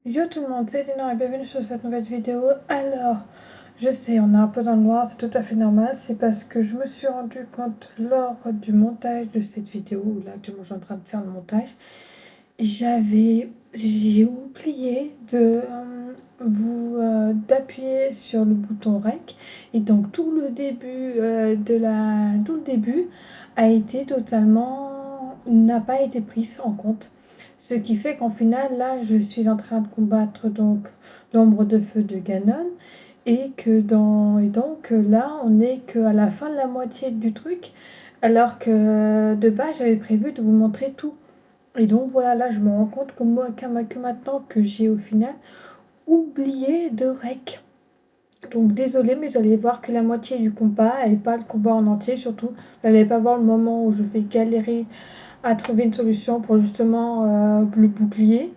Yo tout le monde, c'est Léna et bienvenue sur cette nouvelle vidéo. Alors, je sais, on est un peu dans le noir, c'est tout à fait normal. C'est parce que je me suis rendu compte lors du montage de cette vidéo, où là actuellement je suis en train de faire le montage, j'ai oublié de d'appuyer sur le bouton REC. Et donc tout le début tout le début a été n'a pas été pris en compte. Ce qui fait qu'en final, là, je suis en train de combattre donc l'ombre de feu de Ganon et donc là, on n'est qu'à la fin de la moitié du truc, alors que de base, j'avais prévu de vous montrer tout. Et donc voilà, là, je me rends compte que maintenant que j'ai au final oublié de rec. Donc désolé, mais vous allez voir que la moitié du combat et pas le combat en entier, surtout. Vous n'allez pas voir le moment où je vais galérer à trouver une solution pour justement le bouclier.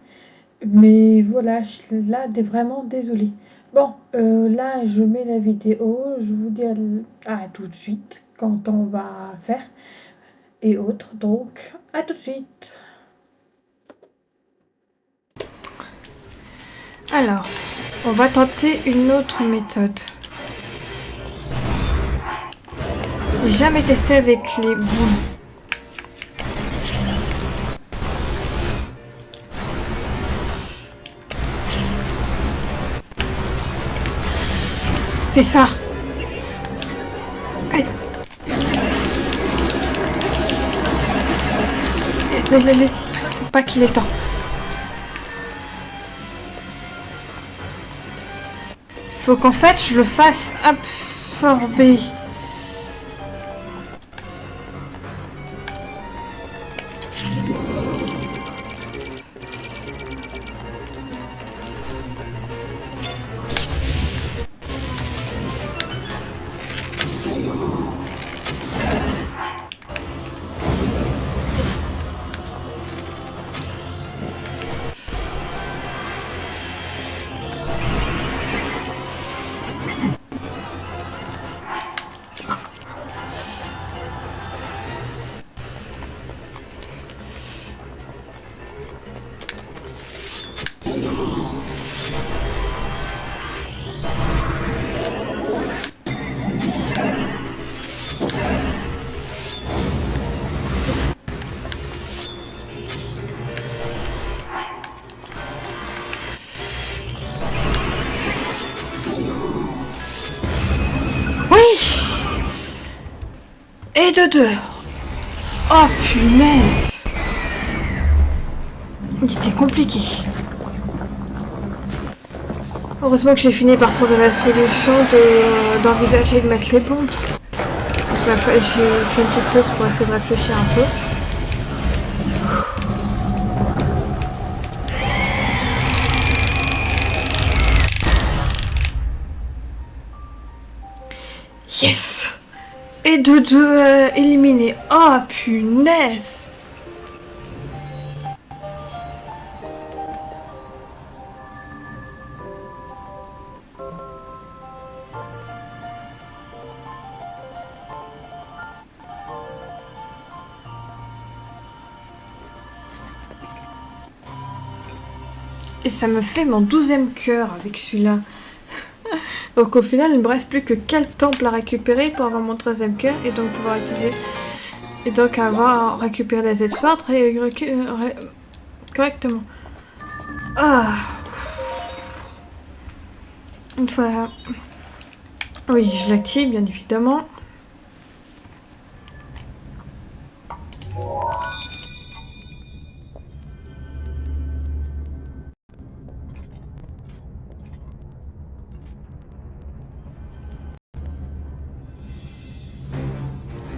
Mais voilà, là, vraiment désolée. Bon, là, je mets la vidéo. Je vous dis à tout de suite quand on va faire et autres. Donc, à tout de suite. Alors, on va tenter une autre méthode. J'ai jamais testé avec les boules. C'est ça. Aïe. Allez. Faut pas qu'il ait le temps. Faut qu'en fait, je le fasse absorber. Oui. Et de deux. Oh punaise. Il était compliqué. Heureusement que j'ai fini par trouver la solution d'envisager de mettre les bombes. Parce que j'ai fait une petite pause pour essayer de réfléchir un peu. Yes. Et de deux éliminés. Oh punaise. Et ça me fait mon 12e cœur avec celui-là. Donc au final, il ne me reste plus que 4 temples à récupérer pour avoir mon 13e cœur et donc pouvoir utiliser. Et donc avoir récupéré la Z-Sword correctement. Ah. Une fois. Oui, je l'active bien évidemment.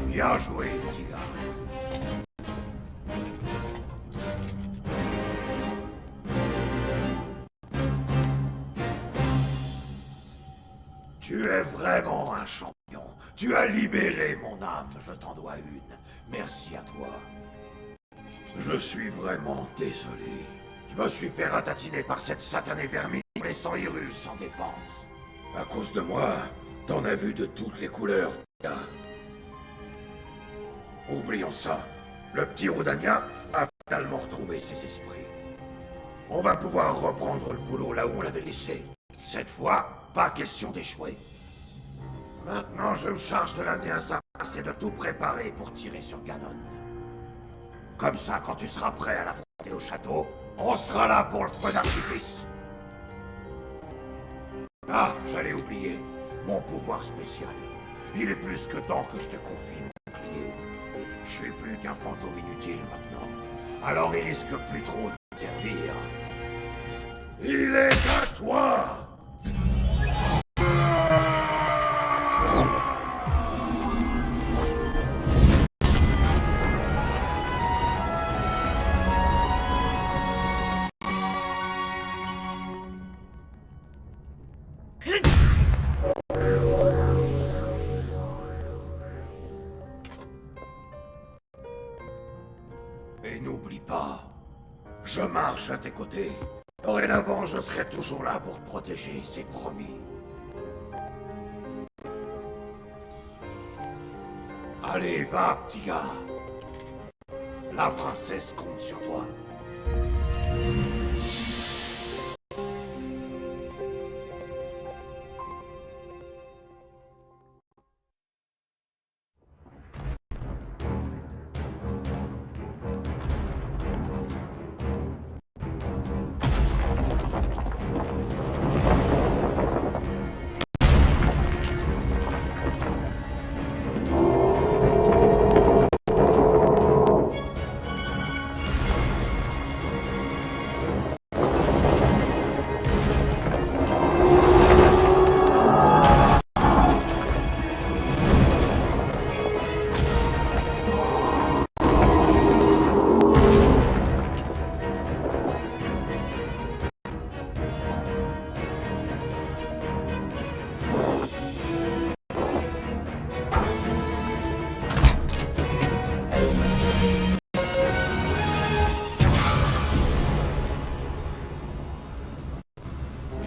Bien joué, petit gars. Tu es vraiment un champion. Tu as libéré mon âme, je t'en dois une. Merci à toi. Je suis vraiment désolé. Je me suis fait ratatiner par cette satanée vermine, laissant Hyrule sans défense. À cause de moi, t'en as vu de toutes les couleurs, gars. Oublions ça. Le petit Rodania a fatalement retrouvé ses esprits. On va pouvoir reprendre le boulot là où on l'avait laissé. Cette fois, pas question d'échouer. Maintenant, je me charge de l'Indien Samas et de tout préparer pour tirer sur Ganon. Comme ça, quand tu seras prêt à l'affronter au château, on sera là pour le feu d'artifice. Ah, j'allais oublier. Mon pouvoir spécial. Il est plus que temps que je te confie mon bouclier. Je suis plus qu'un fantôme inutile maintenant. Alors il risque plus trop de servir. Il est à toi! Et n'oublie pas, je marche à tes côtés. Dorénavant, je serai toujours là pour te protéger, c'est promis. Allez, va, petit gars. La princesse compte sur toi.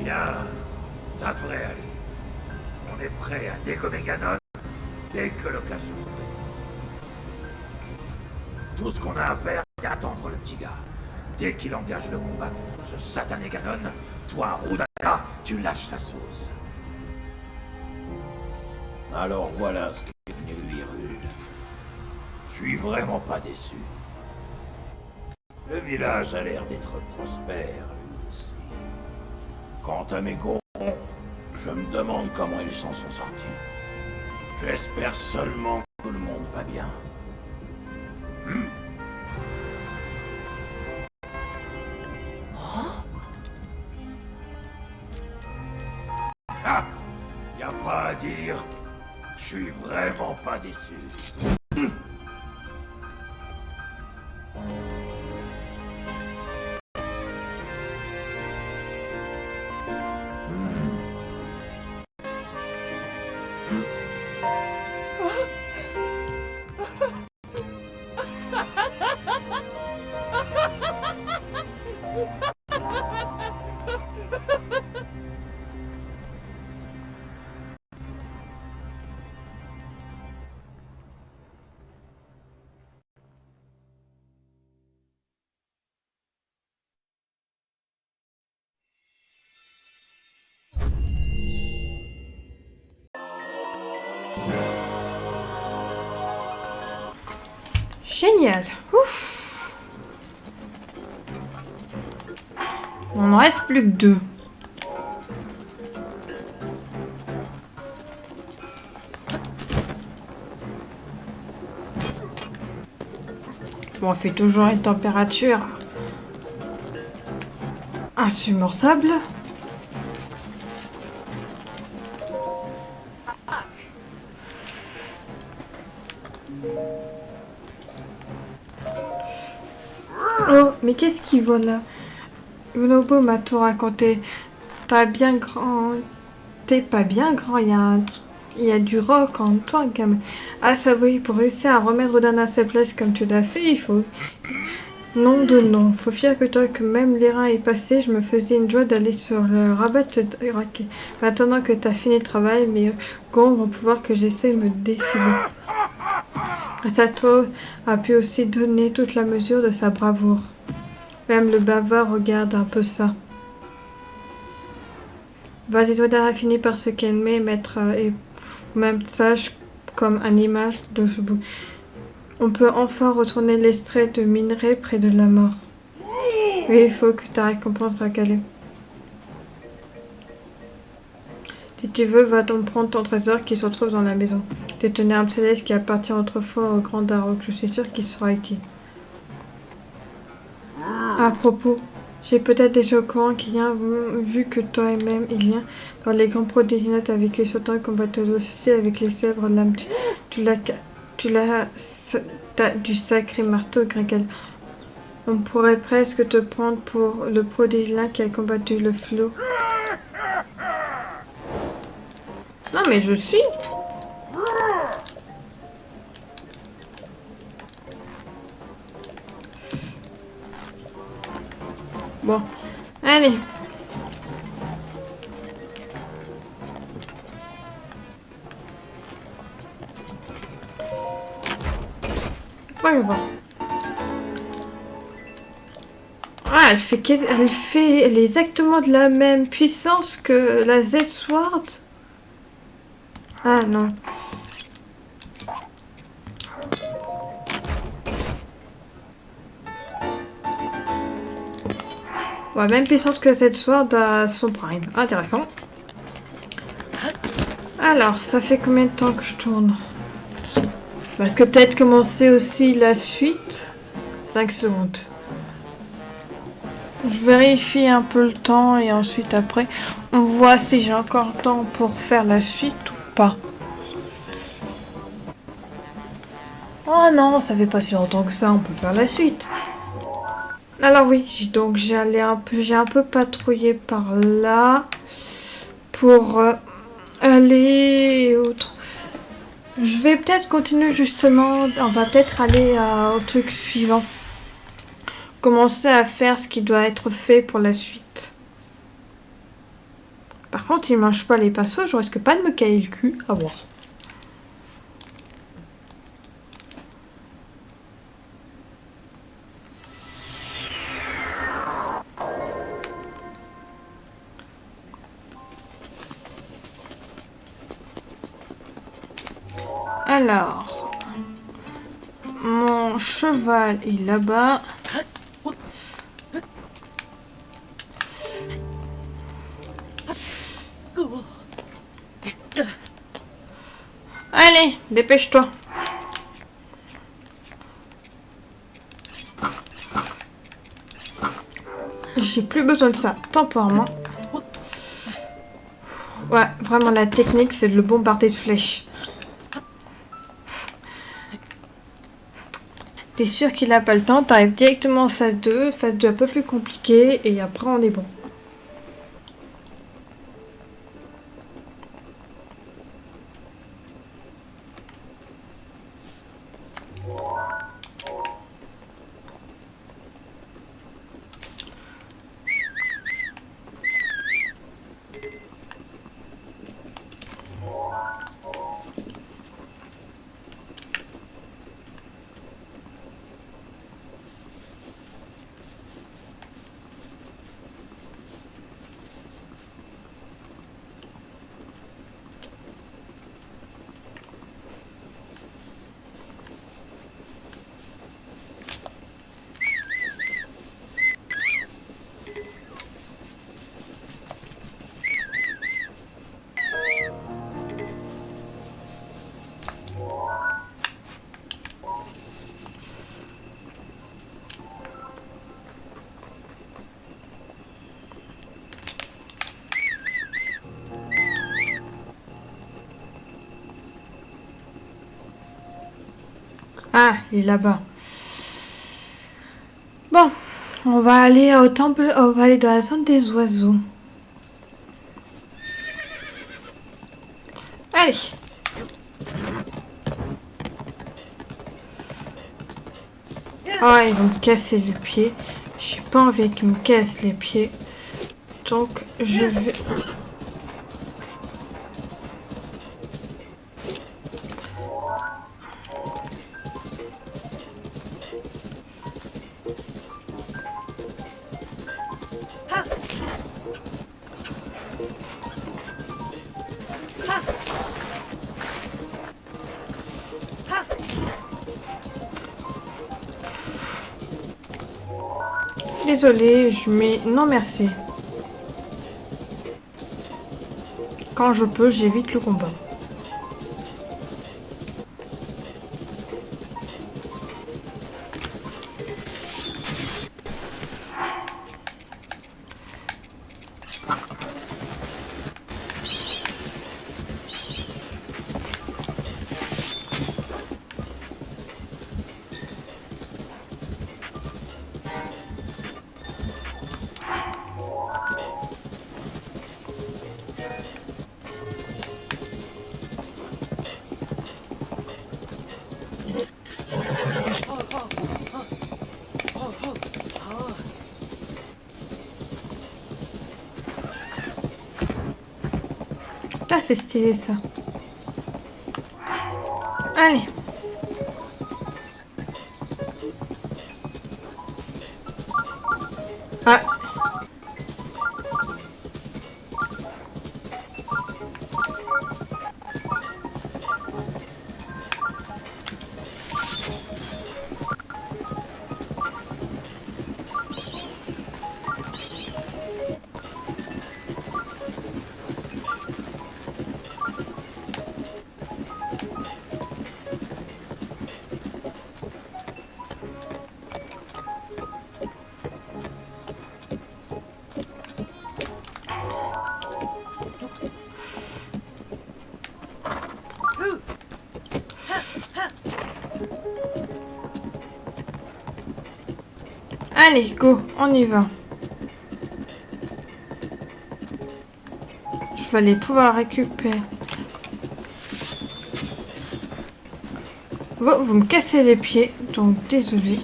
Bien, ça devrait aller. On est prêt à dégommer Ganon dès que l'occasion se présente. Tout ce qu'on a à faire, c'est attendre le petit gars. Dès qu'il engage le combat contre ce satané Ganon, toi, Rudaka, tu lâches la sauce. Alors voilà ce qui est venu Hyrule. Je suis vraiment pas déçu. Le village a l'air d'être prospère, lui aussi. Quant à mes Gorons, je me demande comment ils s'en sont sortis. J'espère seulement que tout le monde va bien. Ah, y a pas à dire. Je suis vraiment pas déçu. Génial. Ouf. On en reste plus que 2. Bon, on fait toujours une température insupportable. Oh, mais qu'est-ce qu'il va là? Bonobo m'a tout raconté. T'as bien grand... T'es pas bien grand, il y a du rock en toi quand même. Ah ça oui, pour réussir à remettre Rodin à sa place comme tu l'as fait, il faut... Nom de nom. Faut fier que toi, que même l'airain est passé, je me faisais une joie d'aller sur le rabat te raquer. Maintenant que t'as fini le travail, mes gonds vont pouvoir que j'essaie de me défiler. Sato a pu aussi donner toute la mesure de sa bravoure. Même le bavard regarde un peu ça. Vasilda a fini par se calmer, mettre et même sage comme une image de ce bout. On peut enfin retourner l'extrait de minerai près de la mort. Oui, il faut que ta récompense soit calée. Si tu veux, va donc prendre ton trésor qui se trouve dans la maison. Détenez un céleste qui appartient autrefois au grand Darok. Je suis sûre qu'il sera utile. À propos, j'ai peut-être déjà au courant qu'il y a vu que toi et même il y a dans les grands prodigies t'as vécu ce temps combattu aussi avec les zèbres lames. Tu l'as du sacré marteau Grinkel. On pourrait presque te prendre pour le prodigien qui a combattu le flot. Non mais je suis. Bon, allez. Voyons voir. Ah, elle est exactement de la même puissance que la Z-Sword. Ah non. Ouais, même puissance que cette sword à son prime. Intéressant. Alors, ça fait combien de temps que je tourne? Parce que peut-être commencer aussi la suite. 5 secondes. Je vérifie un peu le temps et ensuite après, on voit si j'ai encore le temps pour faire la suite ou pas. Oh non, ça fait pas si longtemps que ça, on peut faire la suite. Alors oui, donc j'ai un peu patrouillé par là pour aller autre. Je vais peut-être continuer justement, on va peut-être aller au truc suivant. Commencer à faire ce qui doit être fait pour la suite. Par contre, il mange pas les pinceaux, je risque pas de me cailler le cul, à voir. Alors, mon cheval est là-bas. Allez, dépêche-toi. J'ai plus besoin de ça, temporairement. Ouais, vraiment la technique, c'est de le bombarder de flèches. T'es sûr qu'il a pas le temps, t'arrives directement en phase 2 un peu plus compliquée, et après on est bon. Ah, il est là-bas. Bon, on va aller au temple, on va aller dans la zone des oiseaux. Allez. Oh, ils vont me casser les pieds. J'ai pas envie qu'ils me cassent les pieds. Donc, je vais... Désolée, je mets non merci. Quand je peux, j'évite le combat. Ah, c'est stylé ça. Allez. Ah. Allez, go, on y va. Je vais aller pouvoir récupérer. Vous me cassez les pieds, donc désolé.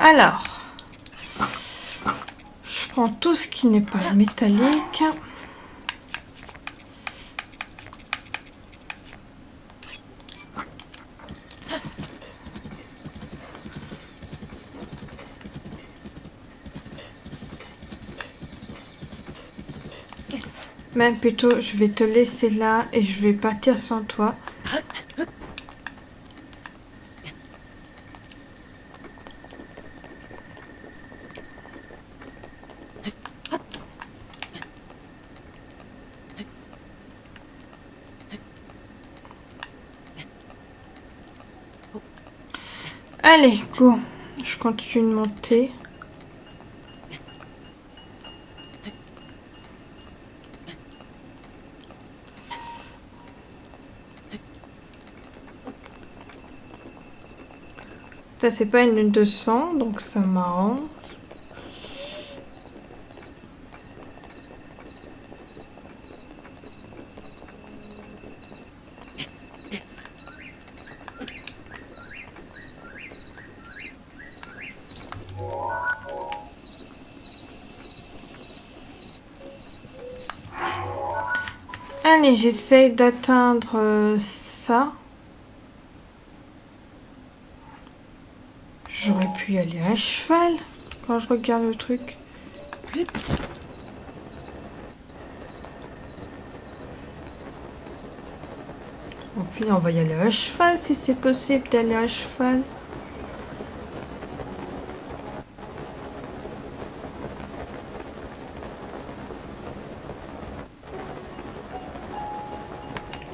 Alors, je prends tout ce qui n'est pas métallique. Même plutôt, je vais te laisser là et je vais partir sans toi. Allez, go. Je continue de monter. Ça, c'est pas une lune de sang, donc ça m'arrange. Allez, j'essaye d'atteindre ça. J'aurais pu y aller à cheval quand je regarde le truc. Enfin, on va y aller à cheval si c'est possible d'aller à cheval.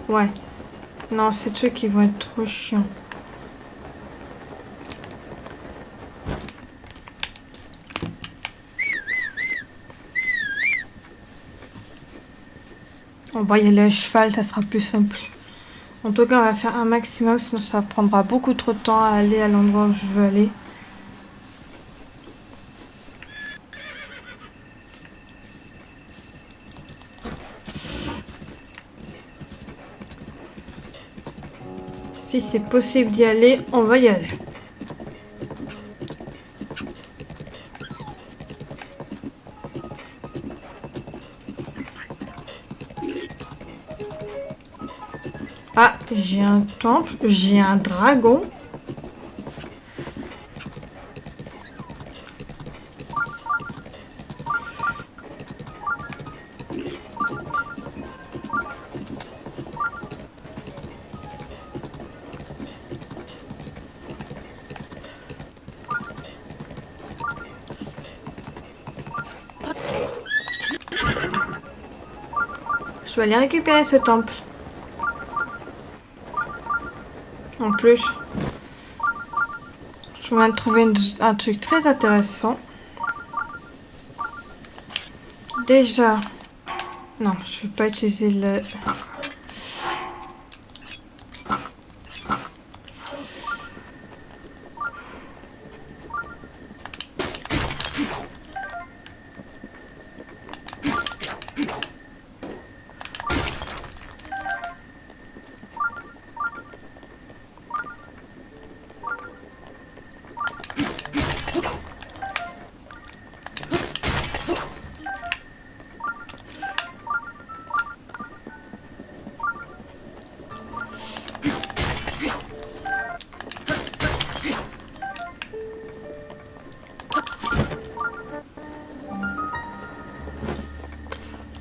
Ouais. Non, ces trucs ils vont être trop chiants. On va y aller à cheval, ça sera plus simple. En tout cas, on va faire un maximum, sinon ça prendra beaucoup trop de temps à aller à l'endroit où je veux aller. Si c'est possible d'y aller, on va y aller. Ah, j'ai un temple, j'ai un dragon. Je vais aller récupérer ce temple. En plus, je viens de trouver un truc très intéressant. Déjà, non, je vais pas utiliser le...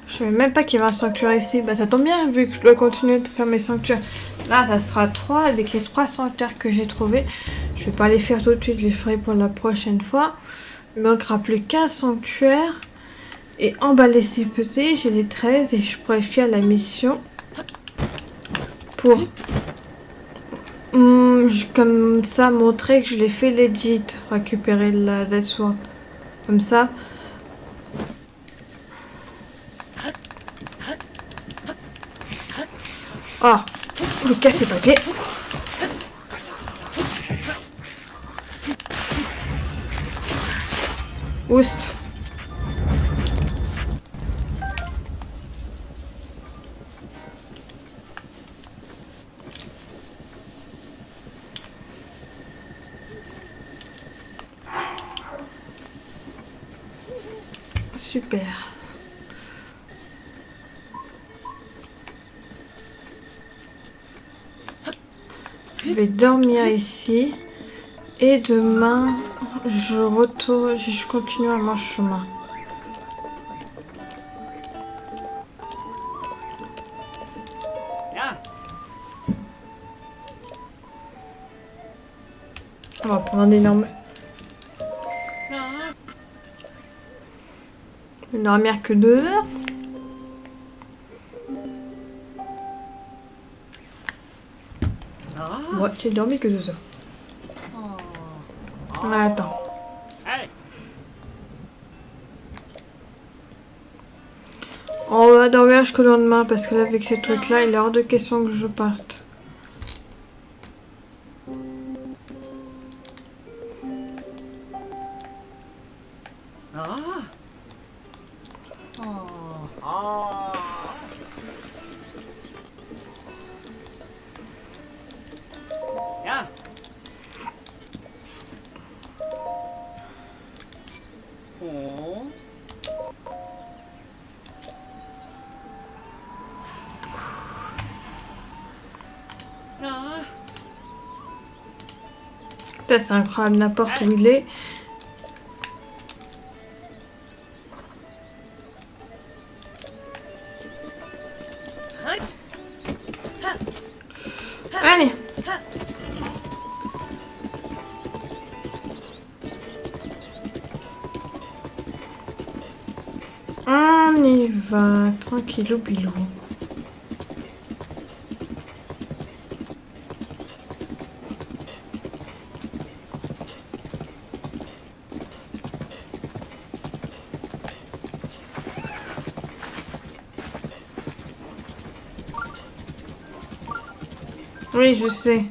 Je savais même pas qu'il y avait un sanctuaire ici. Bah ça tombe bien vu que je dois continuer de faire mes sanctuaires. Là ça sera 3 avec les 3 sanctuaires que j'ai trouvés. Je vais pas les faire tout de suite, je les ferai pour la prochaine fois. Il me manquera plus qu'un sanctuaire. Et en bas les 6 petits, j'ai les 13 et je pourrais faire la mission pour comme ça montrer que je l'ai fait legit. Récupérer la Z-Sword. Comme ça. Oh, Lucas c'est pas fait. Oust. Super. Je vais dormir ici. Et demain, je retourne, je continue à mon chemin. On va prendre un énorme... Je vais dormir que 2 heures. Ouais, j'ai dormi que 2 heures. Attends. On va dormir jusqu'au lendemain parce que là, avec ces trucs-là, il est hors de question que je parte. Putain, c'est incroyable, n'importe où il est. Allez. On y va, tranquillou bilou. Oui, je sais.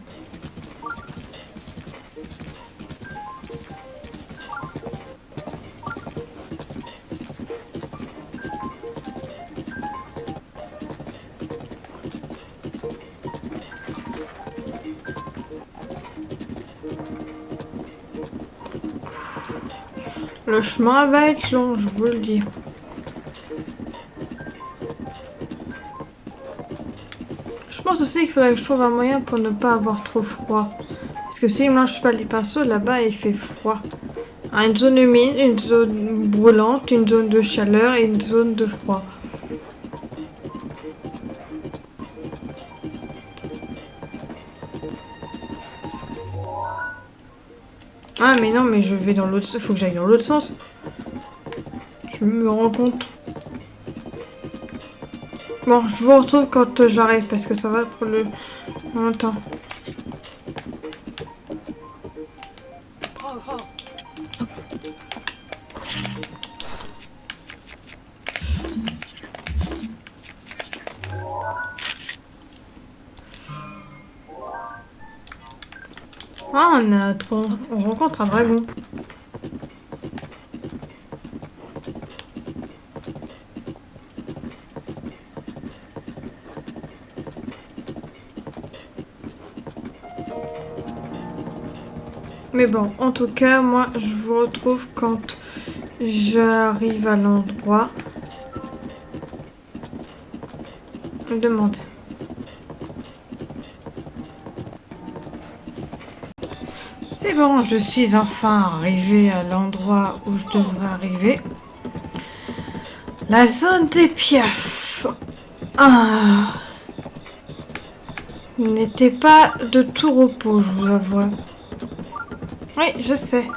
Le chemin va être long, je vous le dis. Je pense aussi qu'il faudrait que je trouve un moyen pour ne pas avoir trop froid. Parce que si je mange pas les pinceaux, là-bas il fait froid. Une zone humide, une zone brûlante, une zone de chaleur et une zone de froid. Ah mais non, mais je vais dans l'autre sens, faut que j'aille dans l'autre sens. Je me rends compte. Bon, je vous retrouve quand j'arrive parce que ça va pour le longtemps. Ah, on rencontre un dragon. Mais bon, en tout cas, moi, je vous retrouve quand j'arrive à l'endroit. Demande. C'est bon, je suis enfin arrivée à l'endroit où je devrais arriver. La zone des piafs. Ah. N'était pas de tout repos, je vous avoue. Oui, je sais.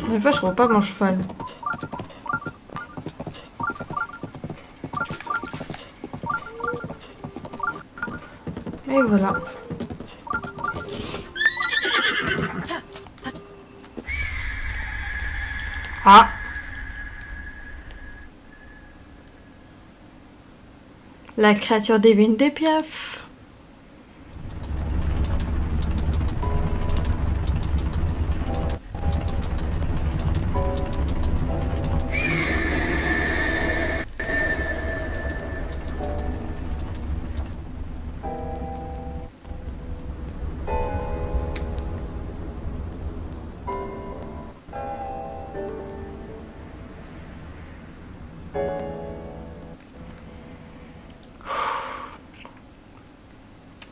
Des fois, je vois pas mon cheval. Et voilà. Ah! La créature divine des piafs.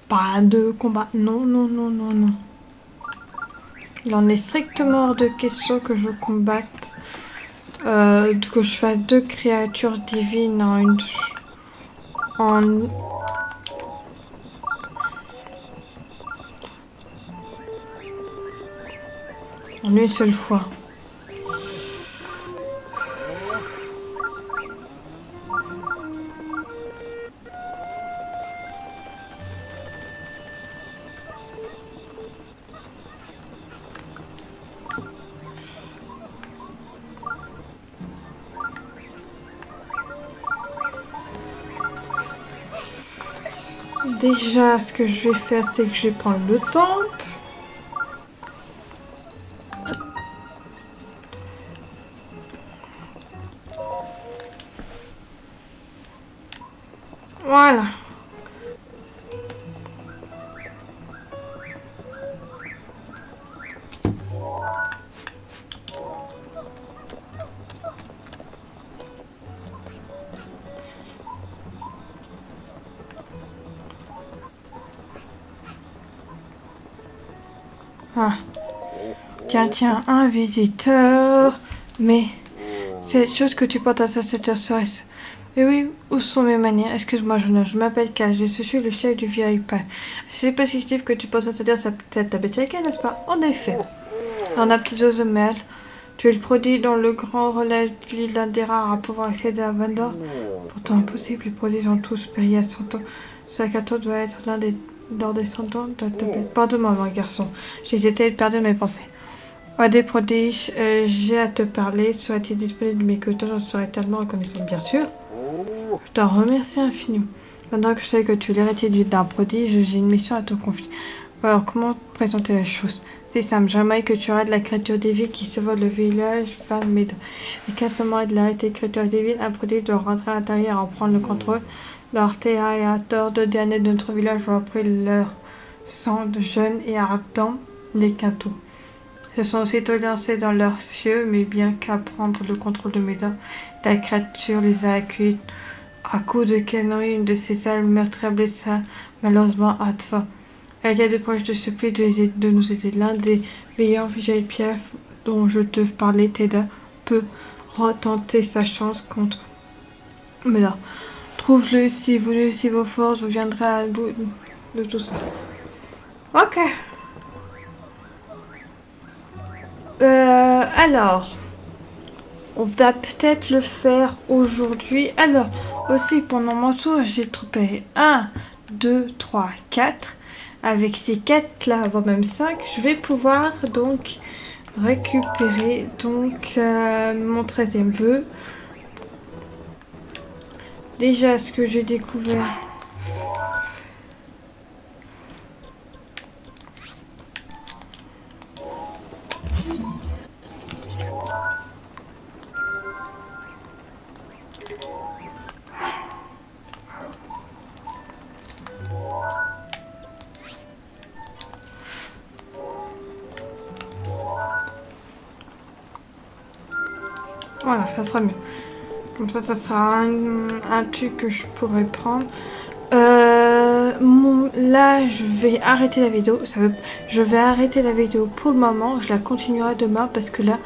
Pas de combat. Non, non, non, non, non. Il en est strictement hors de question que je combatte. Que je fasse deux créatures divines en une... En une seule fois. Déjà, ce que je vais faire, c'est que je vais prendre le temple. Voilà. Ah. Tiens, tiens, un visiteur. Mais cette chose que tu portes à cette heure serait-ce... Eh oui, où sont mes manières? Excuse-moi, je m'appelle K, je suis le chef du VIP. C'est positif que tu penses à se dire ça peut-être ta bête n'est-ce pas? En effet. On a petit oiseau mel. Tu es le produit dont le grand relais de l'île l'un des rares à pouvoir accéder à Vandor. Pourtant impossible, les prodiges ont tous péri à 100 ans. Ce Akato doit être l'un des leurs descendants de ta bête. Pardonne-moi, mon garçon. J'ai été perdu de mes pensées. Ouais, des prodiges, j'ai à te parler. Serait-il disponible de mes côtés? J'en serais tellement reconnaissante, bien sûr. Je t'en remercie infiniment. Pendant que je sais que tu es l'héritier d'un prodige, j'ai une mission à te confier. Alors, comment présenter la chose? C'est simple, jamais que tu arrêtes la créature divine qui sauve le village Van Medan. Et qu'à ce moment de l'arrêter créature divine, un produit doit rentrer à l'intérieur et en prendre le contrôle. Leurs théâtres de dernier de notre village ont appris leur sang de jeune et ardent les quintaux. Se sont aussitôt lancés dans leurs cieux, mais bien qu'à prendre le contrôle de Médan, la créature les a accueillis à coups de canon et une de ses ailes meurtrières blessa malheureusement Atva. Elle était de proche de ce pli de nous aider. L'un des veillants Pierre dont je te parlais t'aida peut retenter sa chance contre Médan. Trouve-le si vous unissez vos forces, vous viendrez à bout de tout ça. Ok. Alors, on va peut-être le faire aujourd'hui. Alors, aussi pendant mon tour, j'ai troupé 1, 2, 3, 4. Avec ces 4 là, voire même 5, je vais pouvoir donc récupérer donc mon 13e vœu. Déjà, ce que j'ai découvert. Voilà, ça sera mieux. Comme ça sera un truc que je pourrais prendre. Là, je vais arrêter la vidéo. Je vais arrêter la vidéo pour le moment. Je la continuerai demain parce que là,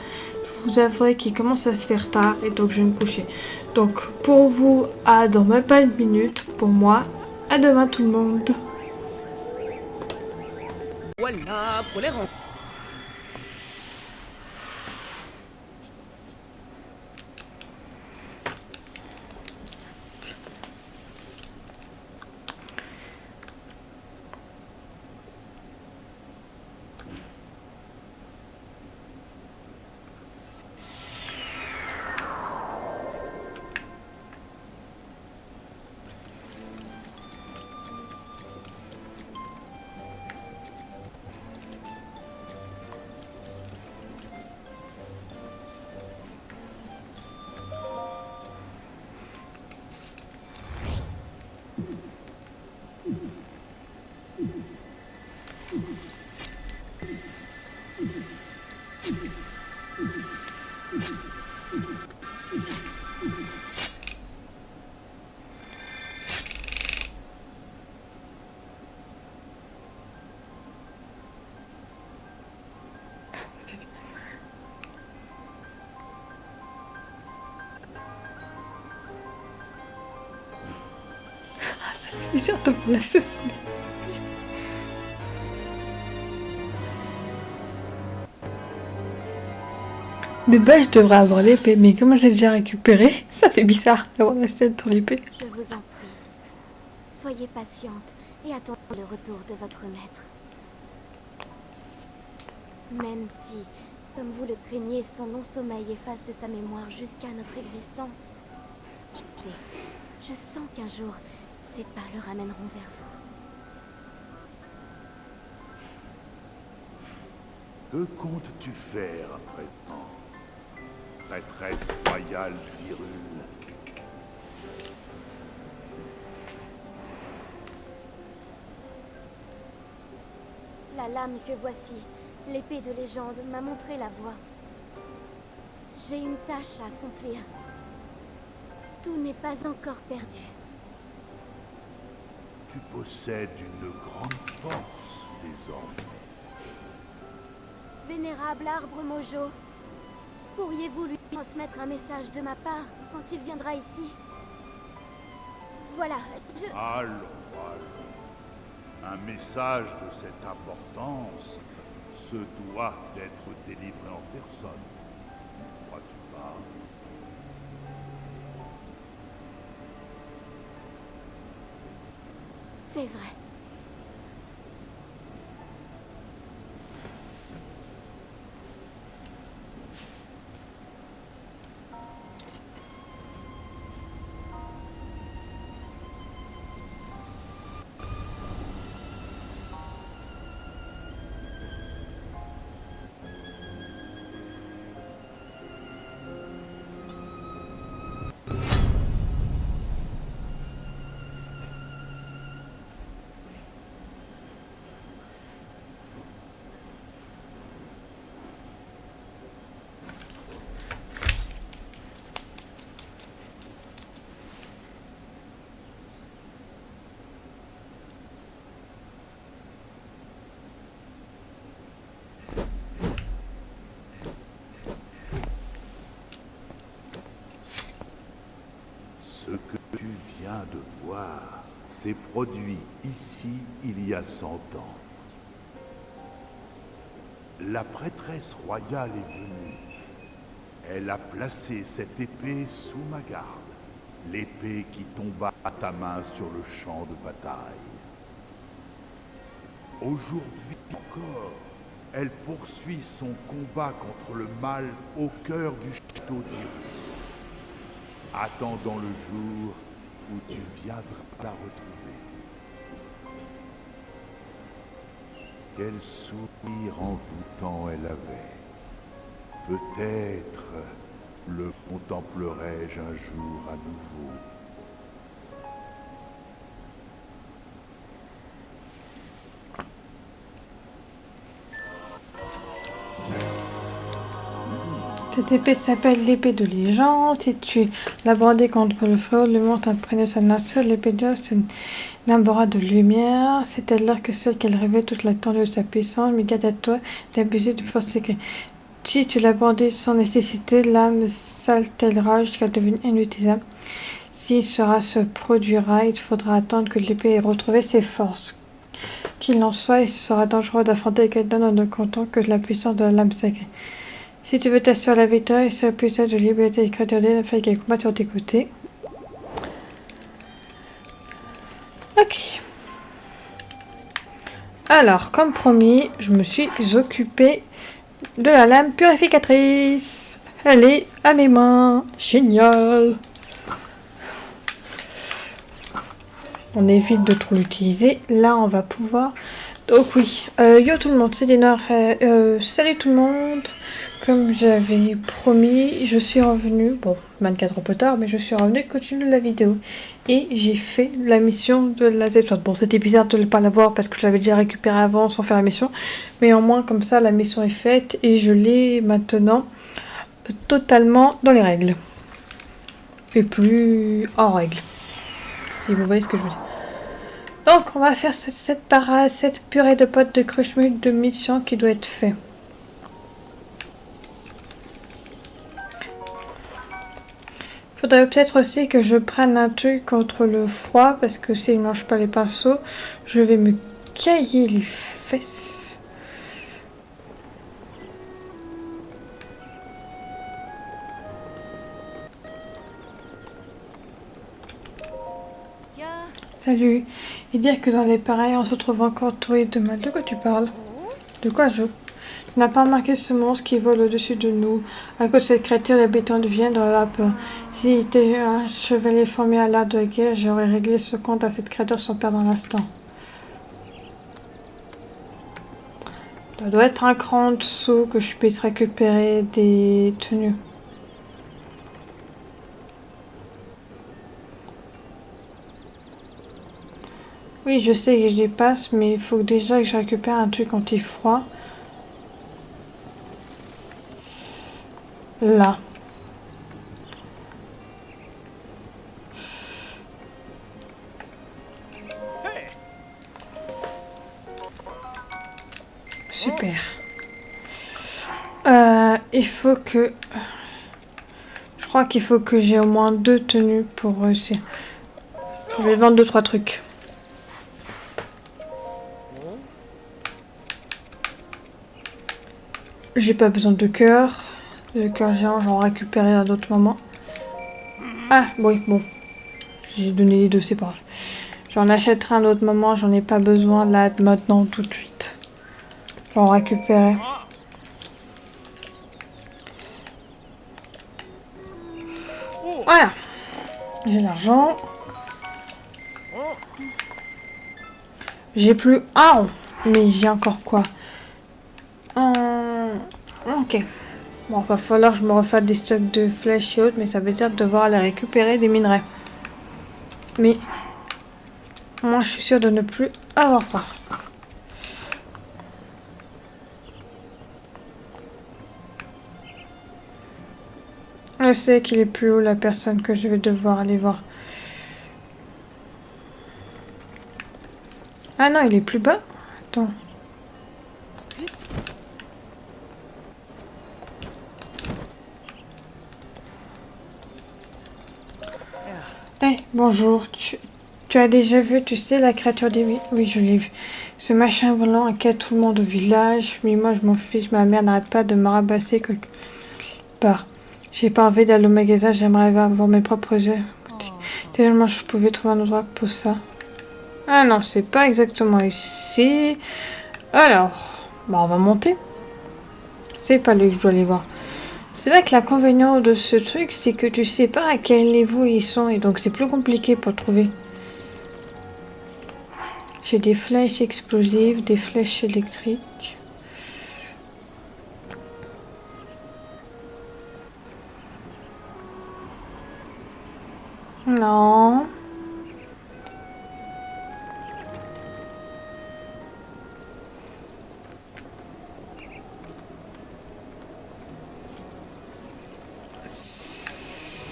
je vous avouerai qu'il commence à se faire tard et donc je vais me coucher. Donc, pour vous, à dans même pas une minute. Pour moi, à demain tout le monde. Voilà pour les rangs. Ça fait plaisir de vous assassiner. De base, je devrais avoir l'épée, mais comme j'ai déjà récupéré, ça fait bizarre d'avoir la tête sur l'épée. Je vous en prie, soyez patiente et attendez le retour de votre maître. Même si, comme vous le craignez, son long sommeil efface de sa mémoire jusqu'à notre existence. Je sais, je sens qu'un jour, ces pas le ramèneront vers vous. Que comptes-tu faire à présent, prêtresse royale d'Hyrule? La lame que voici, l'épée de légende, m'a montré la voie. J'ai une tâche à accomplir. Tout n'est pas encore perdu. Tu possèdes une grande force, désormais. Vénérable arbre Mojo, pourriez-vous lui transmettre un message de ma part quand il viendra ici? Voilà, Allons. Un message de cette importance se doit d'être délivré en personne. Crois-tu pas? C'est vrai. Ce que tu viens de voir s'est produit ici il y a 100 ans. La prêtresse royale est venue. Elle a placé cette épée sous ma garde. L'épée qui tomba à ta main sur le champ de bataille. Aujourd'hui encore, elle poursuit son combat contre le mal au cœur du château d'Hyrule. Attendant le jour où tu viendras la retrouver. Quel sourire envoûtant elle avait. Peut-être le contemplerai-je un jour à nouveau. Cette épée s'appelle l'épée de légende. Si tu la brandis contre le feu, le monde imprègne sa nature. L'épée d'or, c'est une aura de lumière. C'est alors que celle qu'elle révèle toute l'étendue de sa puissance. Mais garde à toi d'abuser de force secrète. Si tu la brandis sans nécessité, l'âme s'altérera jusqu'à devenir inutilisable. Si cela se produira, il faudra attendre que l'épée ait retrouvé ses forces. Qu'il en soit, il sera dangereux d'affronter quelqu'un en ne comptant que la puissance de la lame sacrée. Si tu veux t'assurer la victoire et ce puissance de liberté et de créativité, ne fais qu'un combat sur tes côtés. Ok. Alors, comme promis, je me suis occupée de la lame purificatrice. Elle est à mes mains. Génial. On évite de trop l'utiliser. Là, on va pouvoir... Donc oui, yo tout le monde, c'est Lénore. Salut tout le monde. Comme j'avais promis, je suis revenue, bon, 24 heures plus tard, mais je suis revenue continuer la vidéo. Et j'ai fait la mission de la Z-Sword. Bon, c'était bizarre de ne pas l'avoir parce que je l'avais déjà récupérée avant sans faire la mission. Mais au moins, comme ça, la mission est faite et je l'ai maintenant totalement dans les règles. Et plus hors règle. Si vous voyez ce que je veux dire. Donc, on va faire cette purée de potes de cruchemut de mission qui doit être faite. Faudrait peut-être aussi que je prenne un truc contre le froid parce que s'il ne mange pas les pinceaux, je vais me cailler les fesses. Salut. Et dire que dans les pareils, on se retrouve encore entouré de mal. De quoi tu parles? De quoi je? Tu n'as pas remarqué ce monstre qui vole au-dessus de nous. À cause de cette créature, les habitants deviennent dans la peur. Si était un chevalier formé à l'art de la guerre, j'aurais réglé ce compte à cette créature sans perdre un instant. Ça doit être un cran en dessous que je puisse récupérer des tenues. Oui, je sais que je dépasse, mais il faut déjà que je récupère un truc anti-froid. Là. Super. Il faut que... Je crois qu'il faut que j'ai au moins 2 tenues pour réussir. Je vais vendre 2-3 trucs. J'ai pas besoin de cœur. Le cœur géant, j'en récupérerai à d'autres moments. Ah, oui, bon. J'ai donné les deux, c'est pas grave. J'en achèterai un autre moment, j'en ai pas besoin là, maintenant, tout de suite. J'en récupérer. Voilà. J'ai l'argent. J'ai plus... Ah, mais j'ai encore quoi? Ok. Bon, va falloir que je me refasse des stocks de flèches et autres, mais ça veut dire devoir aller récupérer des minerais. Mais moi, je suis sûre de ne plus avoir froid. Je sais qu'il est plus haut, la personne que je vais devoir aller voir. Ah non, il est plus bas. Attends. Eh, bonjour. Tu as déjà vu, tu sais, la créature des nuits? Oui, je l'ai vu. Ce machin volant inquiète tout le monde au village, mais moi je m'en fiche, ma mère n'arrête pas de me rabasser quelque part. J'ai pas envie d'aller au magasin, j'aimerais avoir mes propres yeux. Tellement je pouvais trouver un endroit pour ça. Ah non, c'est pas exactement ici. Alors, bah on va monter. C'est pas lui que je dois aller voir. C'est vrai que l'inconvénient de ce truc, c'est que tu sais pas à quel niveau ils sont, et donc c'est plus compliqué pour trouver. J'ai des flèches explosives, des flèches électriques. Non.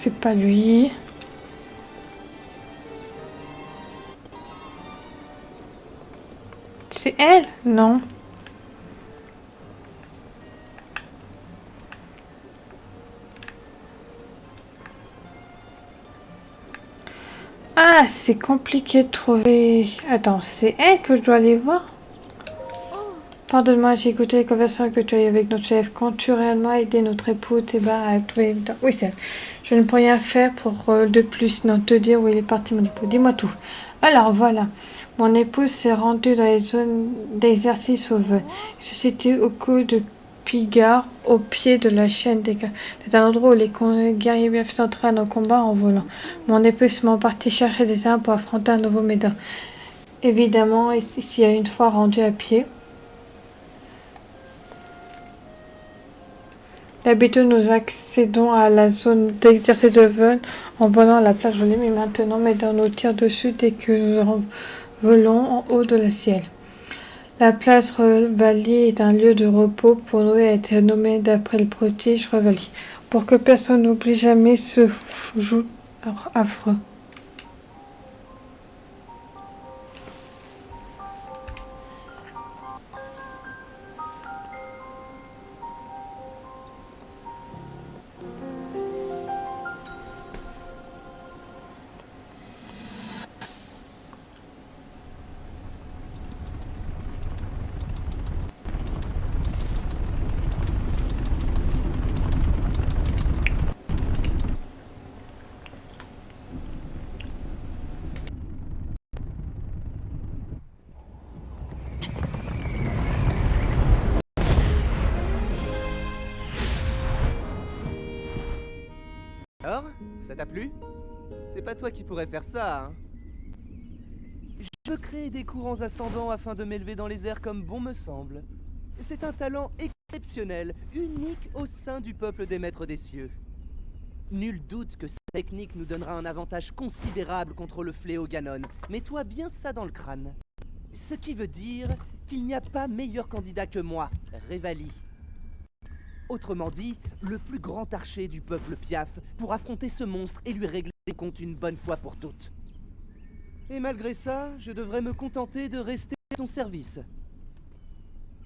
C'est pas lui. C'est elle? Non. Ah, c'est compliqué de trouver. Attends, c'est elle que je dois aller voir? Pardonne-moi, j'ai écouté les conversations que tu as eues avec notre chef. Comptes-tu réellement aider notre époux Théba à trouver... Oui, c'est elle. Je ne peux rien faire pour de plus, sinon te dire où il est parti mon époux. Dis-moi tout. Alors, voilà. Mon époux s'est rendu dans les zones d'exercice sauveur. Il se situe au cou de Pigard, au pied de la chaîne des gars. C'est un endroit où les guerriers s'entraînent au combat en volant. Mon époux est parti chercher des armes pour affronter un nouveau médor. Évidemment, s'il y a une fois rendu à pied... D'habitude, nous accédons à la zone d'exercice de vol en volant à la plage volée, mais maintenant, Médor nous tire dessus dès que nous volons en haut de la ciel. La place Revali est un lieu de repos pour nous et a été nommé d'après le prodige Revali, pour que personne n'oublie jamais ce jour affreux. Alors, ça t'a plu? C'est pas toi qui pourrais faire ça, hein? Je veux créer des courants ascendants afin de m'élever dans les airs comme bon me semble. C'est un talent exceptionnel, unique au sein du peuple des maîtres des cieux. Nul doute que cette technique nous donnera un avantage considérable contre le fléau Ganon. Mets-toi bien ça dans le crâne. Ce qui veut dire qu'il n'y a pas meilleur candidat que moi, Revali. Autrement dit, le plus grand archer du peuple Piaf pour affronter ce monstre et lui régler les comptes une bonne fois pour toutes. Et malgré ça, je devrais me contenter de rester à ton service.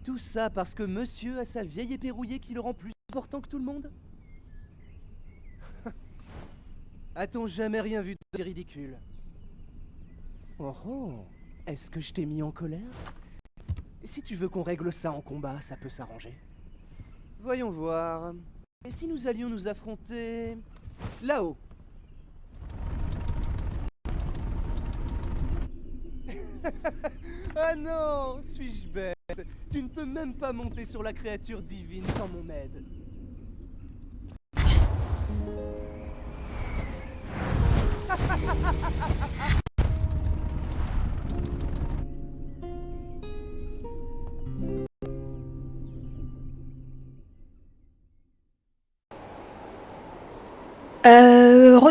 Tout ça parce que monsieur a sa vieille épée rouillée qui le rend plus important que tout le monde? A-t-on jamais rien vu de ridicule? Oh oh, est-ce que je t'ai mis en colère? Si tu veux qu'on règle ça en combat, ça peut s'arranger. Voyons voir. Et si nous allions nous affronter... là-haut? Ah non, suis-je bête? Tu ne peux même pas monter sur la créature divine sans mon aide.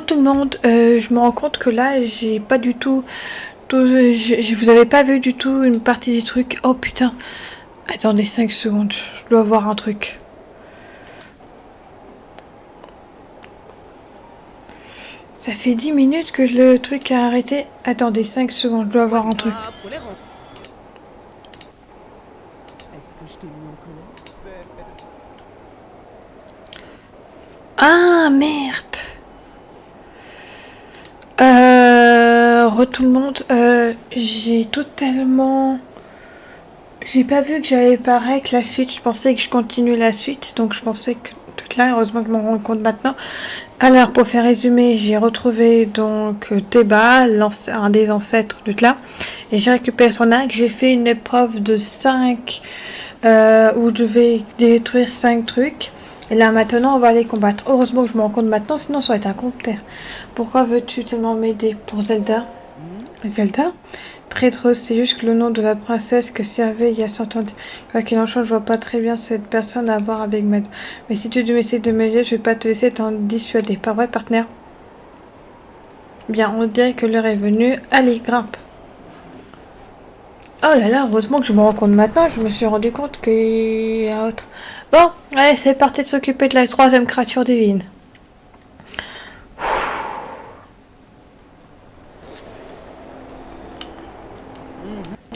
Tout le monde, je me rends compte que là, j'ai pas du tout... je vous avais pas vu du tout une partie des trucs. Oh putain. Attendez 5 secondes, je dois voir un truc. Ça fait 10 minutes que le truc a arrêté. Attendez 5 secondes, je dois voir un truc. Est-ce que je t'ai mis en colère? Ah merde. re tout le monde, j'ai totalement... J'ai pas vu que j'avais pareil que la suite, je pensais que je continuais la suite, donc je pensais que tout là, heureusement que je m'en rends compte maintenant. Alors, pour faire résumer, j'ai retrouvé donc Théba, un des ancêtres de Tla, et j'ai récupéré son arc. J'ai fait une épreuve de 5, où je devais détruire 5 trucs. Et là, maintenant, on va les combattre. Heureusement que je me rends compte maintenant, sinon ça aurait été un commentaire. Pourquoi veux-tu tellement m'aider pour Zelda? Zelda? Traîtreuse, c'est juste le nom de la princesse que servait il y a 100 ans. Quoi qu'il en soit, je vois pas très bien cette personne à voir avec Mad. Mais si tu essaies de m'aider, je vais pas te laisser t'en dissuader. Pas vrai, partenaire? Bien, on dirait que l'heure est venue. Allez, grimpe. Oh là là, heureusement que je me rends compte maintenant. Je me suis rendu compte qu'il y a autre. Bon, allez, c'est parti de s'occuper de la 3e créature divine.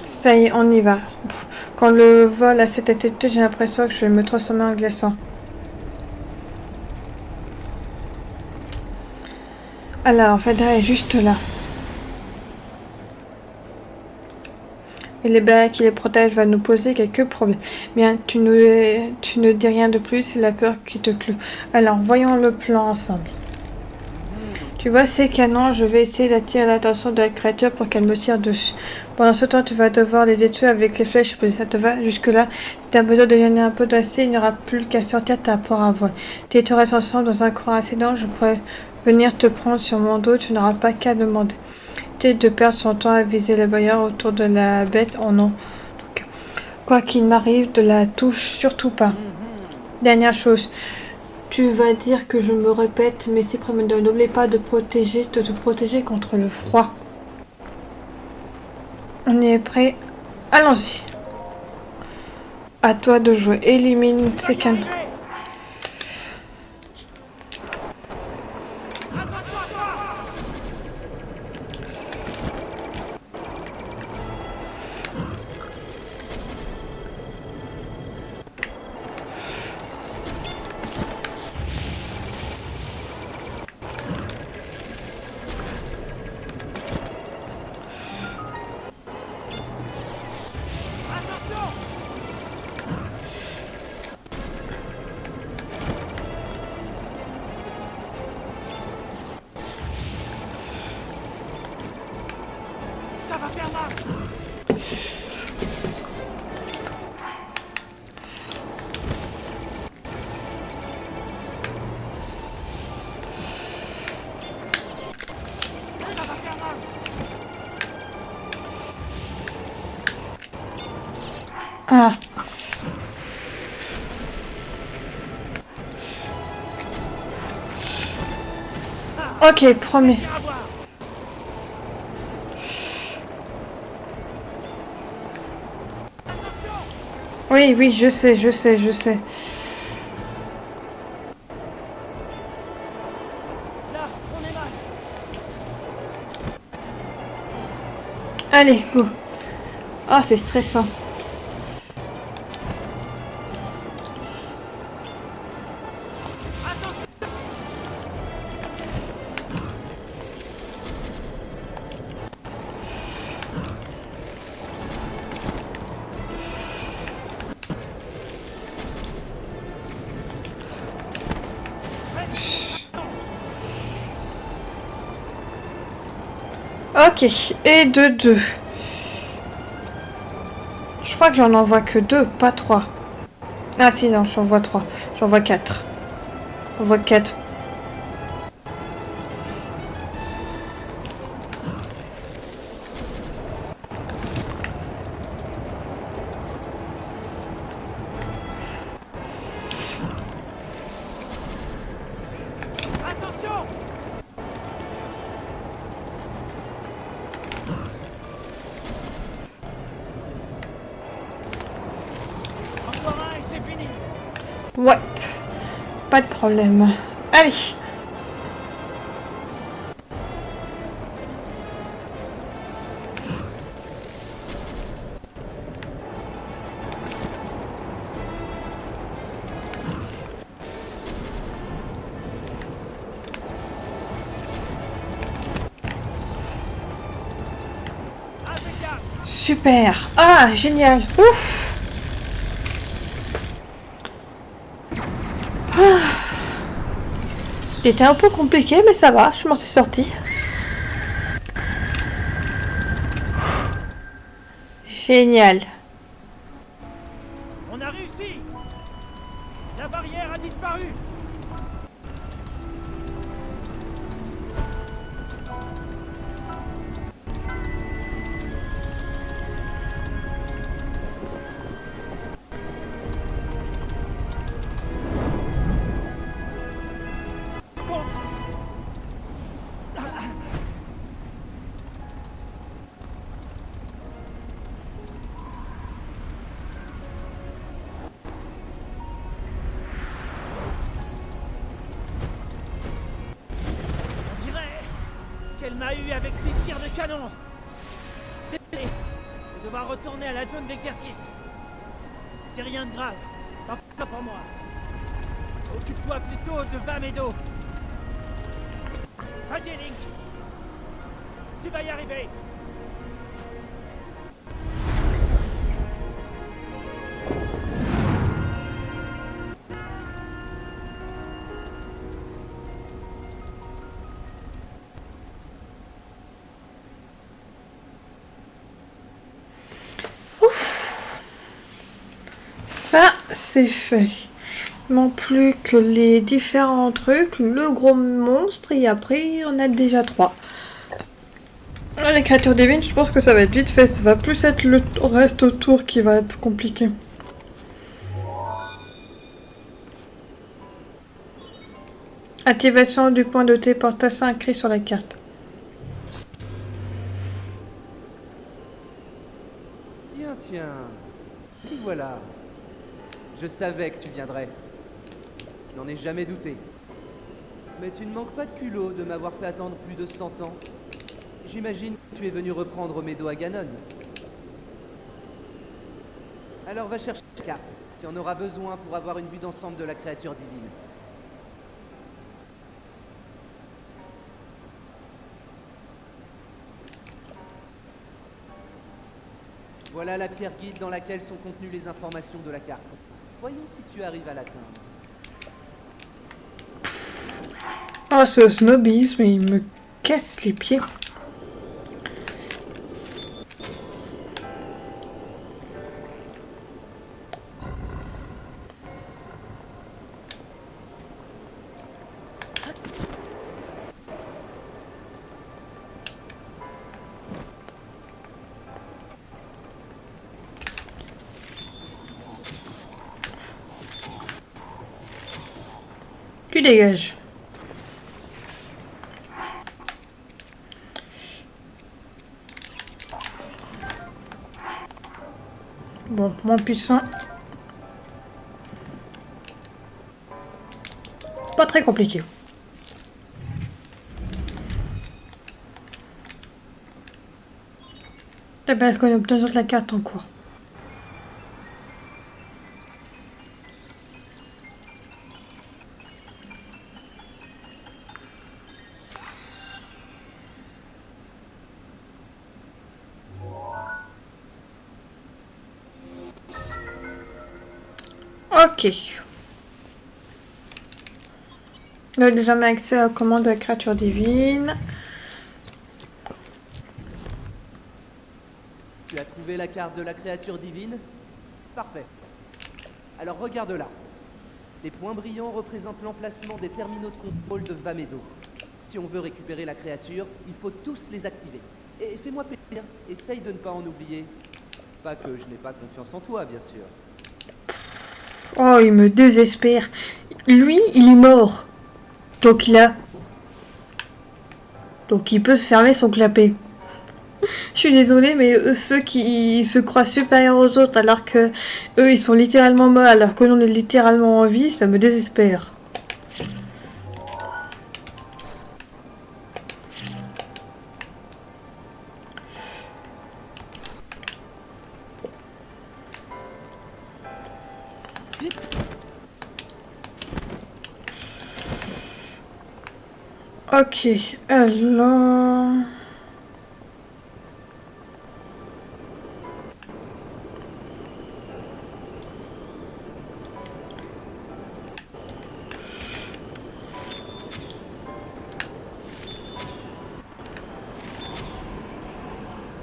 Ça y est, on y va. Quand le vol a cette attitude, j'ai l'impression que je vais me transformer en glaçon. Alors, Fedra est juste là. Et les barrières qui les protègent va nous poser quelques problèmes. Bien, tu ne dis rien de plus, c'est la peur qui te cloue. Alors, voyons le plan ensemble. Tu vois ces canons, je vais essayer d'attirer l'attention de la créature pour qu'elle me tire dessus. Pendant ce temps, tu vas devoir les détruire avec les flèches. Ça te va jusque-là? Si tu as besoin de donner un peu d'acier, il n'y aura plus qu'à sortir ta poire à voile. Tu te restes ensemble dans un courant accident, je pourrais venir te prendre sur mon dos, tu n'auras pas qu'à demander. Tu de perdre son temps à viser les barrières autour de la bête en non. Quoi qu'il m'arrive, de la touche surtout pas. Dernière chose. Tu vas dire que je me répète, mais c'est promis de n'oublie pas de te protéger contre le froid. On est prêt? Allons-y. À toi de jouer. Élimine ces canons. Ah. Ok, promis. Oui, oui, je sais. Allez, go. Ah, c'est stressant. Ok, et de 2. Je crois que j'en envoie que 2, pas 3. Ah si, non, j'en vois 3. J'en vois 4. J'en vois 4. Ouais, pas de problème. Allez. Super. Ah, génial. Ouf. Il était un peu compliqué, mais ça va, je m'en suis sortie. Génial. On a réussi! La barrière a disparu! On dirait qu'elle m'a eu avec ses tirs de canon! Désolé, je vais devoir retourner à la zone d'exercice. C'est rien de grave, pas pour moi. Occupe-toi plutôt de Vamedo. Vas-y, Link! Tu vas y arriver! Ça, c'est fait. Il manque plus que les différents trucs, le gros monstre, et après, on a déjà 3. Les créatures divines, je pense que ça va être vite fait. Ça va plus être le reste autour qui va être compliqué. Activation du point de téléportation inscrit sur la carte. Tiens, tiens. Qui voilà? Je savais que tu viendrais. Je n'en ai jamais douté. Mais tu ne manques pas de culot de m'avoir fait attendre plus de 100 ans. J'imagine que tu es venu reprendre Medo à Ganon. Alors va chercher la carte. Tu en auras besoin pour avoir une vue d'ensemble de la créature divine. Voilà la pierre guide dans laquelle sont contenues les informations de la carte. Voyons si tu arrives à l'atteindre. Oh, ce snobisme, il me casse les pieds. Tu dégages. Bon, moins puissant. Pas très compliqué. Eh bien, qu'on a besoin de la carte en cours. Ok. On a désormais accès à la commande de la créature divine. Tu as trouvé la carte de la créature divine? Parfait. Alors regarde là. Les points brillants représentent l'emplacement des terminaux de contrôle de Vamedo. Si on veut récupérer la créature, il faut tous les activer. Et fais-moi plaisir, essaye de ne pas en oublier. Pas que je n'ai pas confiance en toi, bien sûr. Oh, il me désespère. Lui, il est mort. Donc il peut se fermer son clapet. Je suis désolée, mais ceux qui se croient supérieurs aux autres alors que eux ils sont littéralement morts alors que nous on est littéralement en vie, ça me désespère. Ok, alors...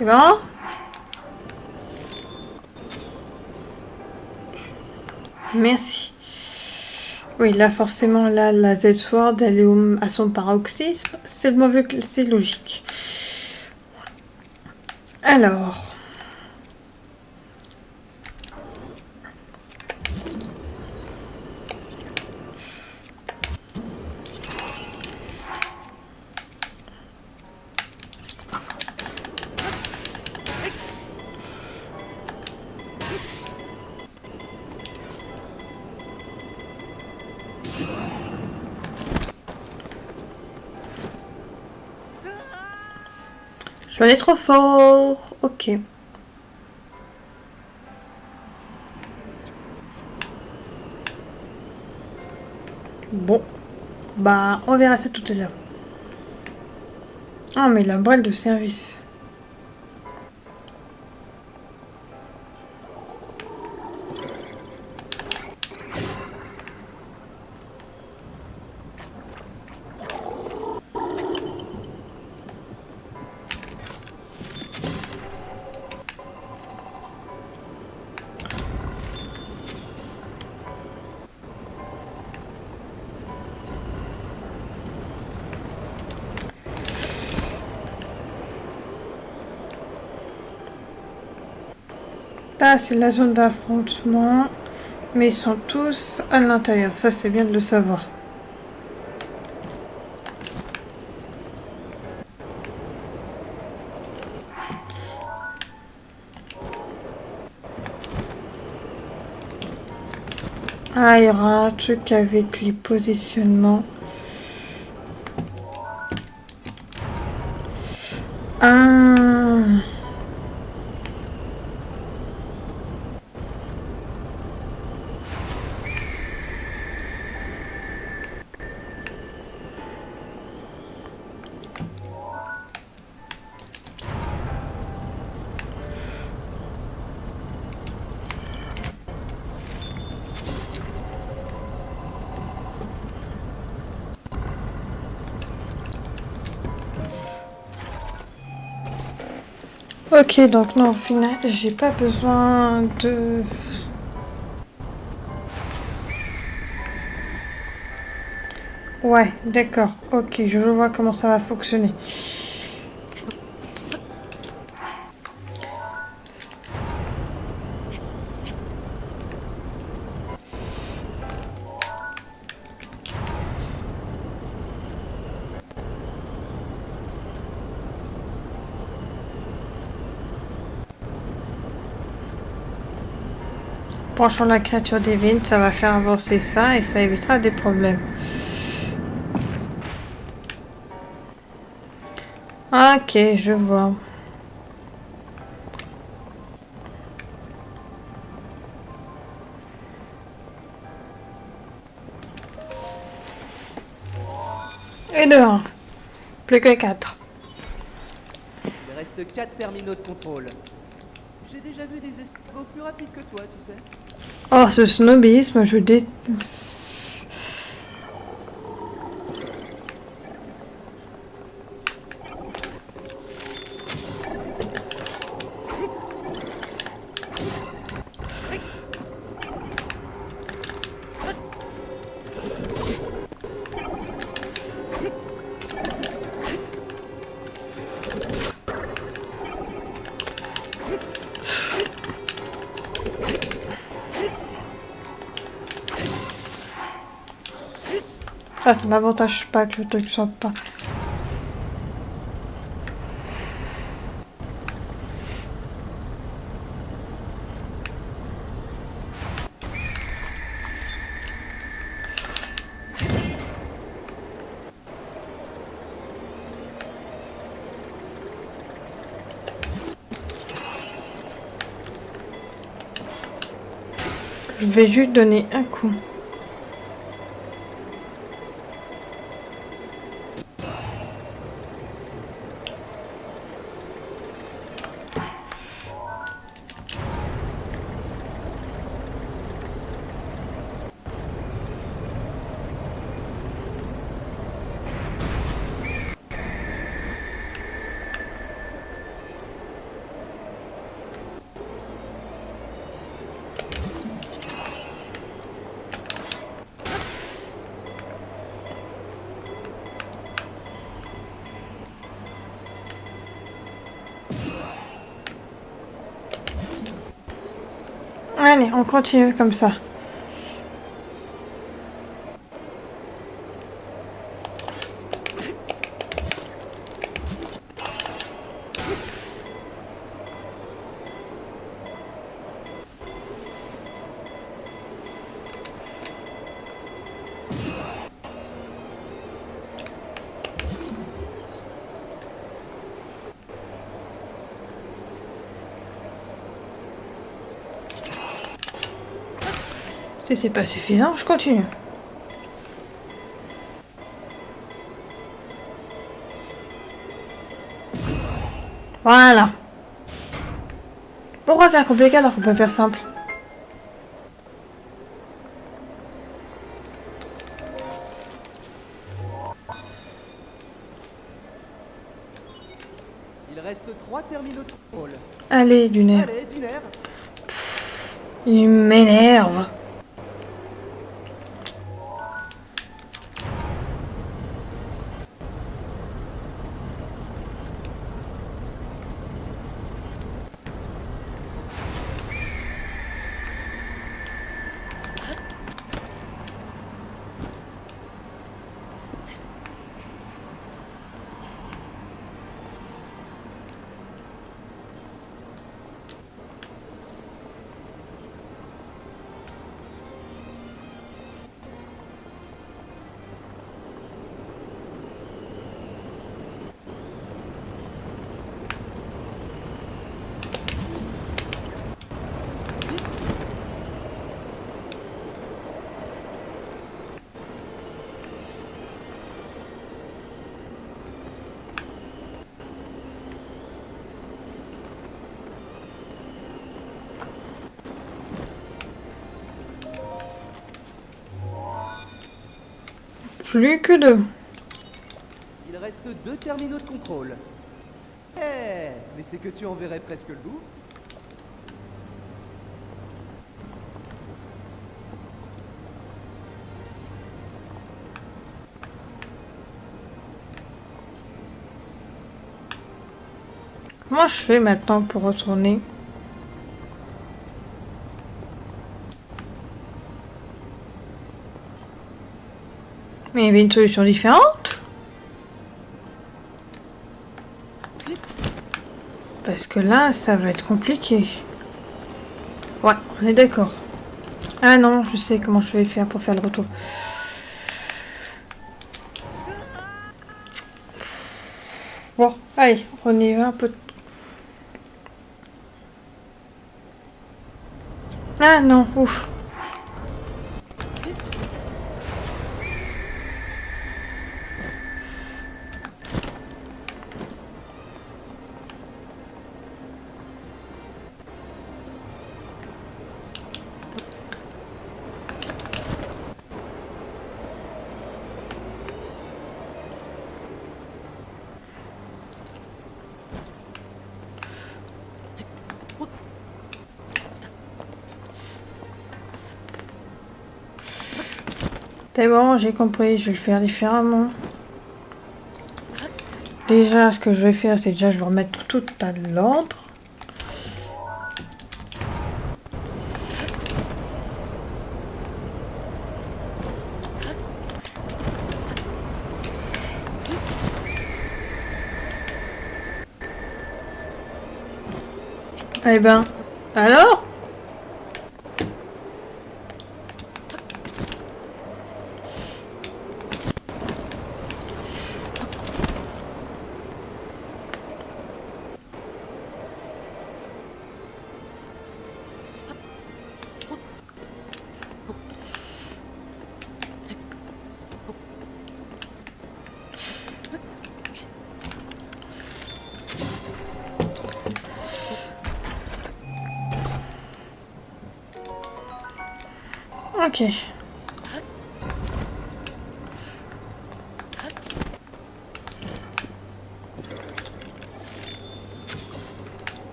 Tu vois? Merci. Oui, là, forcément, là, la Z-Sword, elle est à son paroxysme. C'est le mauvais, c'est logique. Alors... Je suis allée trop fort. Ok. Bon. Bah, on verra ça tout à l'heure. Ah, mais la brêle de service. Là, c'est la zone d'affrontement. Mais ils sont tous à l'intérieur. Ça, c'est bien de le savoir. Ah, il y aura un truc avec les positionnements. Ah... Ok, donc non, au final, j'ai pas besoin de... Ouais, d'accord. Ok, je vois comment ça va fonctionner. Penchant la créature divine, ça va faire avancer ça et ça évitera des problèmes. Ok, je vois. Et de 1. Plus que 4. Il reste 4 terminaux de contrôle. J'ai déjà vu des escargots plus rapides que toi, tu sais. Oh, ce snobisme, je déteste. Ah, ça m'avantage pas que le truc soit pas. Je vais juste donner un coup. Allez, on continue comme ça. Si c'est pas suffisant, je continue. Voilà. Pourquoi faire compliqué alors qu'on peut faire simple? Il reste 3 terminaux de contrôle. Allez, Dunaire. Allez, Dunaire. Il m'énerve. Plus que 2. Il reste 2 terminaux de contrôle. Eh, mais c'est que tu en verrais presque le bout. Comment je fais maintenant pour retourner? Mais il y avait une solution différente? Parce que là, ça va être compliqué. Ouais, on est d'accord. Ah non, je sais comment je vais faire pour faire le retour. Bon, allez, on y va un peu. Ah non, ouf. C'est bon, j'ai compris, je vais le faire différemment. Déjà, ce que je vais faire, c'est déjà, je vais remettre tout à l'ordre. Eh ben, alors? Ok.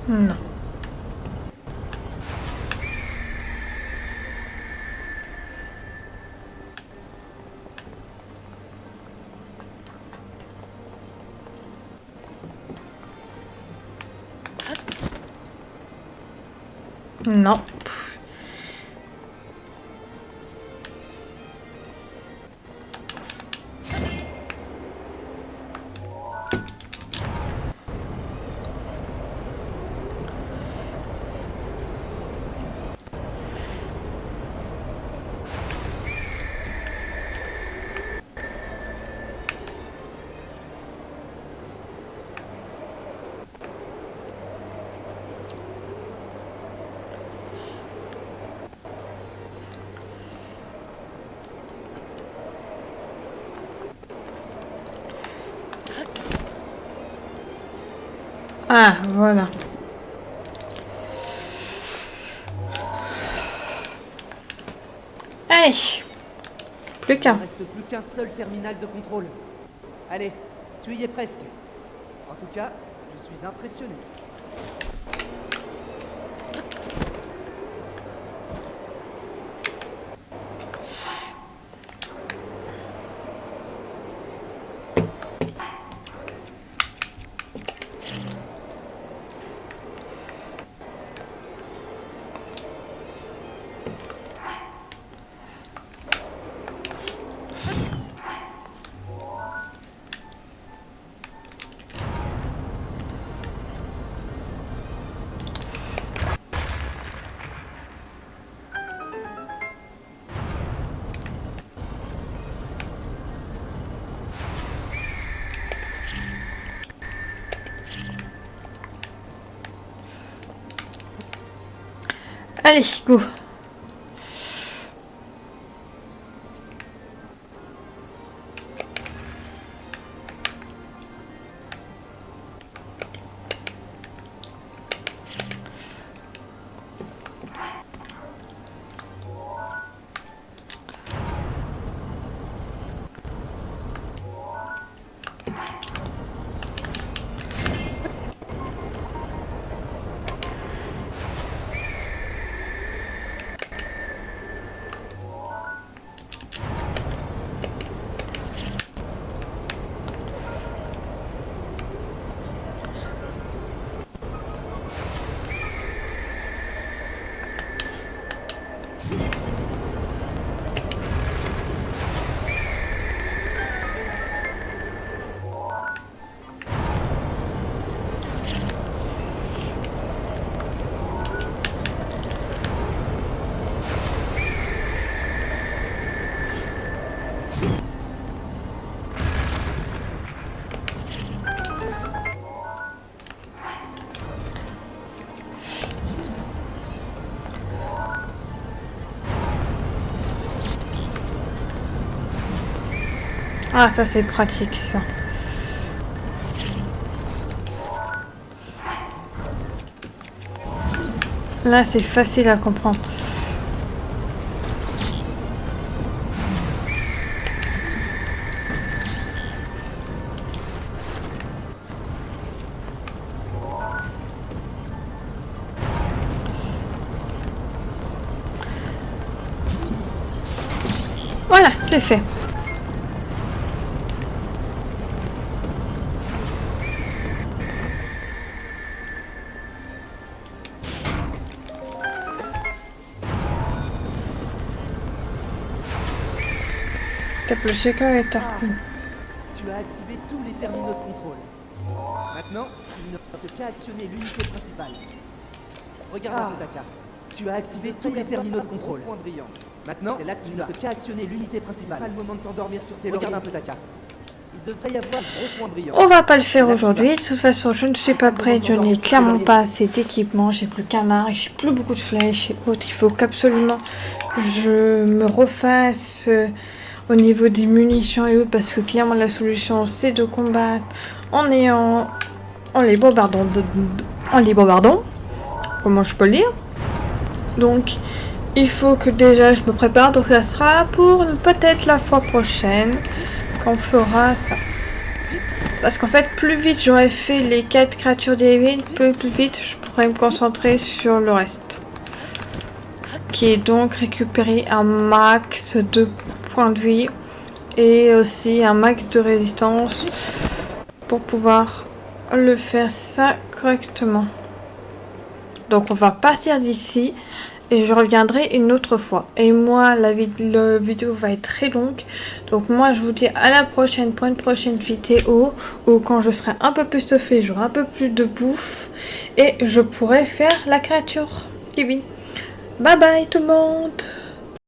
Non. Non. Ah, voilà. Allez. Plus Il qu'un. ne reste plus qu'un seul terminal de contrôle. Allez, tu y es presque. En tout cas, je suis impressionné. Allez, go. Ah, ça c'est pratique ça. Là, c'est facile à comprendre. Voilà, c'est fait. Tape le sécuritaire. Tu as activé tous les terminaux de contrôle. Maintenant, il ne reste qu'à actionner l'unité principale. Regarde un peu ta carte. Tu as activé tous les terminaux de contrôle. Point brillant. Maintenant, c'est là que tu n'as qu'à actionner l'unité principale. Pas le moment de t'endormir sur tes lauriers. Regarde un peu ta carte. Il devrait y avoir un gros point brillant. On va pas le faire aujourd'hui. De toute façon, je ne suis pas prête. Je n'ai clairement pas assez d'équipement. J'ai plus qu'un arc. J'ai plus beaucoup de flèches et autres. Il faut qu'absolument je me refasse au niveau des munitions et autres. Parce que clairement, la solution, c'est de combattre en les bombardant. En les bombardant. Comment je peux le dire? Donc, il faut que déjà je me prépare. Donc, ça sera pour peut-être la fois prochaine qu'on fera ça. Parce qu'en fait, plus vite j'aurais fait les 4 créatures divines, plus vite je pourrai me concentrer sur le reste. Qui est donc récupérer un max de points de vie et aussi un max de résistance pour pouvoir le faire ça correctement. Donc on va partir d'ici et je reviendrai une autre fois. Et moi la vidéo va être très longue, donc moi je vous dis à la prochaine pour une prochaine vidéo où quand je serai un peu plus stuffée, j'aurai un peu plus de bouffe et je pourrai faire la créature Kevin. Bye bye tout le monde.